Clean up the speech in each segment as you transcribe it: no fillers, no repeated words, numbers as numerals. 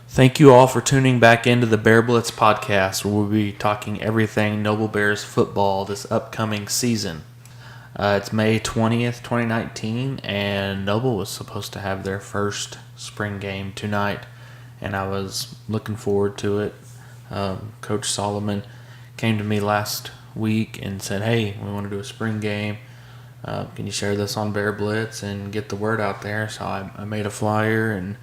Thank you all for tuning back into the Bear Blitz podcast, where we'll be talking everything Noble Bears football this upcoming season. It's May 20th, 2019, and Noble was supposed to have their first spring game tonight, and I was looking forward to it. Coach Solomon came to me last week and said, "Hey, we want to do a spring game. Can you share this on Bear Blitz and get the word out there?" So I made a flyer and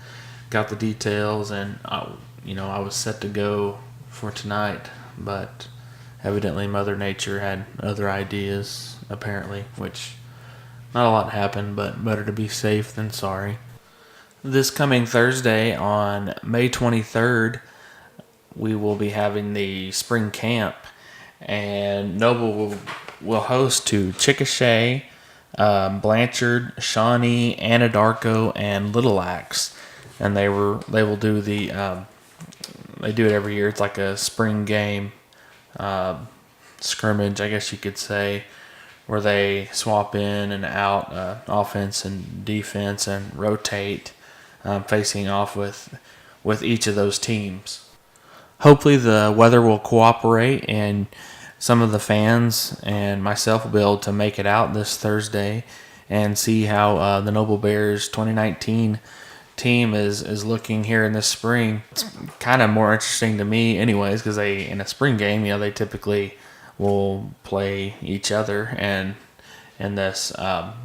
got the details, and I was set to go for tonight, but evidently Mother Nature had other ideas, apparently, which not a lot happened, but better to be safe than sorry. This coming Thursday on May 23rd, we will be having the spring camp, and Noble will host to Chickasha, Blanchard, Shawnee, Anadarko, and Little Axe. And they will do they do it every year. It's like a spring game scrimmage, I guess you could say, where they swap in and out offense and defense and rotate, facing off with each of those teams. Hopefully the weather will cooperate and some of the fans and myself will be able to make it out this Thursday and see how the Noble Bears 2019 team is looking here in this spring. It's kind of more interesting to me anyways, because in a spring game, they typically will play each other, and in this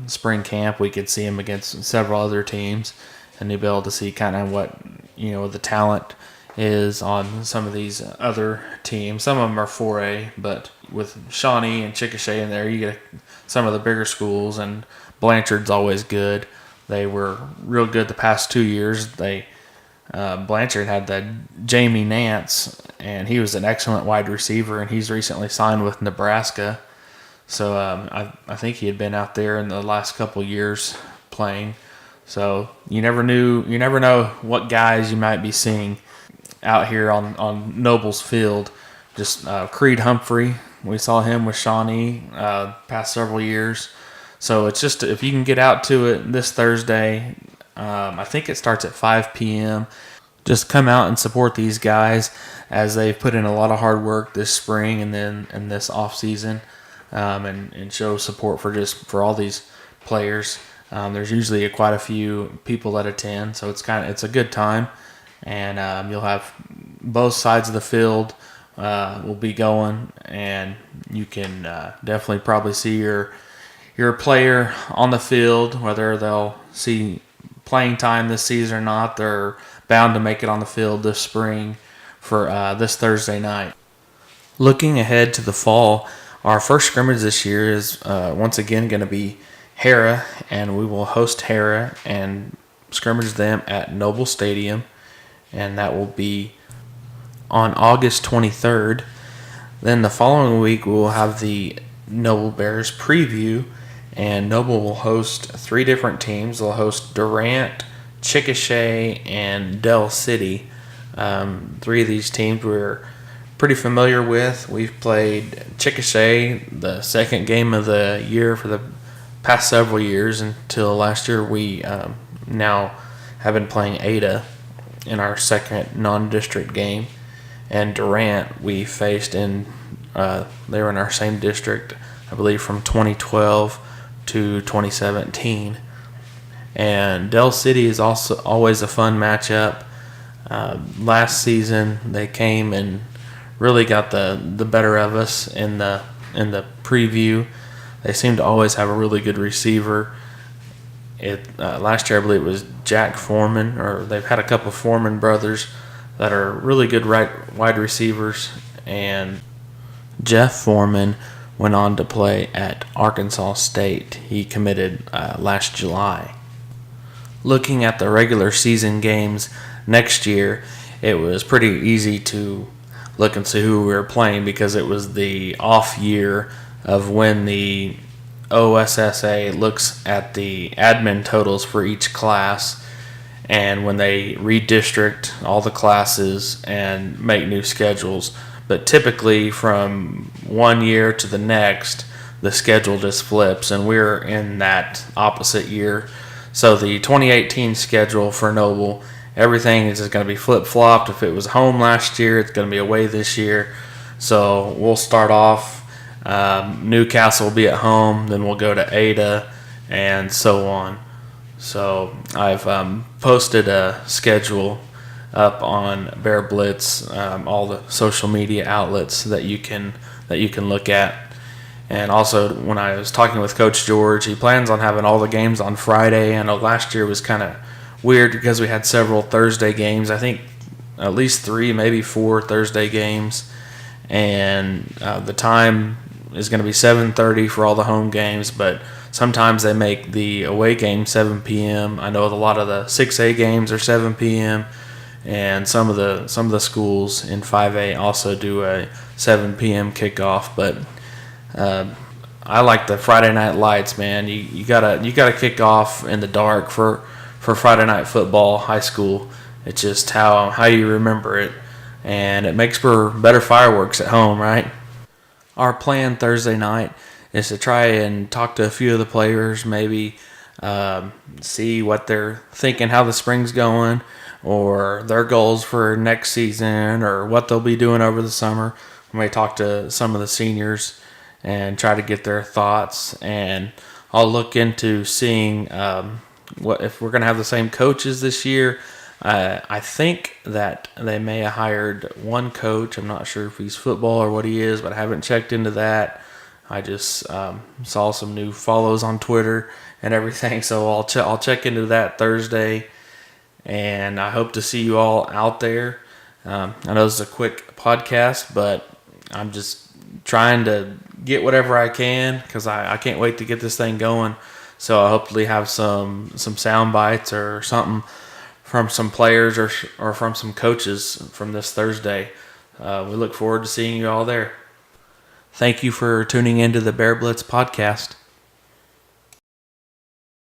spring camp we could see them against several other teams, and you'll be able to see kind of what the talent is on some of these other teams. Some of them are 4A, but with Shawnee and Chickasha in there, you get some of the bigger schools, and Blanchard's always good. They were real good the past 2 years. Blanchard had that Jamie Nance, and he was an excellent wide receiver, and he's recently signed with Nebraska. So I think he had been out there in the last couple years playing. So you never know what guys you might be seeing out here on Noble's field. Just Creed Humphrey, we saw him with Shawnee past several years. So it's just, if you can get out to it this Thursday, I think it starts at 5 p.m. Just come out and support these guys, as they've put in a lot of hard work this spring and then in this off season, and show support for all these players. There's usually quite a few people that attend, so it's a good time, and you'll have both sides of the field will be going, and you can definitely probably see your player on the field, whether they'll see playing time this season or not. They're bound to make it on the field this spring for this Thursday night. Looking ahead to the fall, our first scrimmage this year is once again going to be Hera, and we will host Hera and scrimmage them at Noble Stadium, and that will be on August 23rd. Then the following week we will have the Noble Bears preview, and Noble will host 3 different teams. They'll host Durant, Chickasha, and Del City. 3 of these teams we're pretty familiar with. We've played Chickasha the second game of the year for the past several years until last year. We now have been playing Ada in our second non-district game. And Durant we faced they were in our same district, I believe, from 2012 to 2017. And Del City is also always a fun matchup. Last season they came and really got the better of us in the preview. They seem to always have a really good receiver. Last year I believe it was Jack Foreman, or they've had a couple Foreman brothers that are really good wide receivers, and Jeff Foreman went on to play at Arkansas State. He committed last July. Looking at the regular season games next year, it was pretty easy to look and see who we were playing, because it was the off year of when the OSSA looks at the admin totals for each class, and when they redistrict all the classes and make new schedules. But typically from one year to the next, the schedule just flips, and we're in that opposite year. So the 2018 schedule for Noble everything is just going to be flip-flopped. If it was home last year, it's going to be away this year. So we'll start off, Newcastle will be at home, then we'll go to Ada, and so on. So I've posted a schedule up on Bear Blitz, all the social media outlets that you can look at. And also, when I was talking with Coach George, he plans on having all the games on Friday. I know last year was kind of weird because we had several Thursday games. I think at least 3, maybe 4 Thursday games. And the time is going to be 7:30 for all the home games, but sometimes they make the away game 7 p.m. I know a lot of the 6A games are 7 p.m. and some of the schools in 5A also do a 7 p.m. kickoff. But I like the Friday night lights, man. You gotta kick off in the dark for Friday night football, high school. It's just how you remember it, and it makes for better fireworks at home, right? Our plan Thursday night is to try and talk to a few of the players, maybe see what they're thinking, how the spring's going, or their goals for next season, or what they'll be doing over the summer. We may talk to some of the seniors and try to get their thoughts, and I'll look into seeing what if we're going to have the same coaches this year. I think that they may have hired one coach. I'm not sure if he's football or what he is, but I haven't checked into that. I just saw some new follows on Twitter and everything, so I'll check into that Thursday, and I hope to see you all out there. I know this is a quick podcast, but I'm just trying to get whatever I can because I can't wait to get this thing going. So I hopefully have some sound bites or something from some players or from some coaches from this Thursday. We look forward to seeing you all there. Thank you for tuning into the Bear Blitz podcast.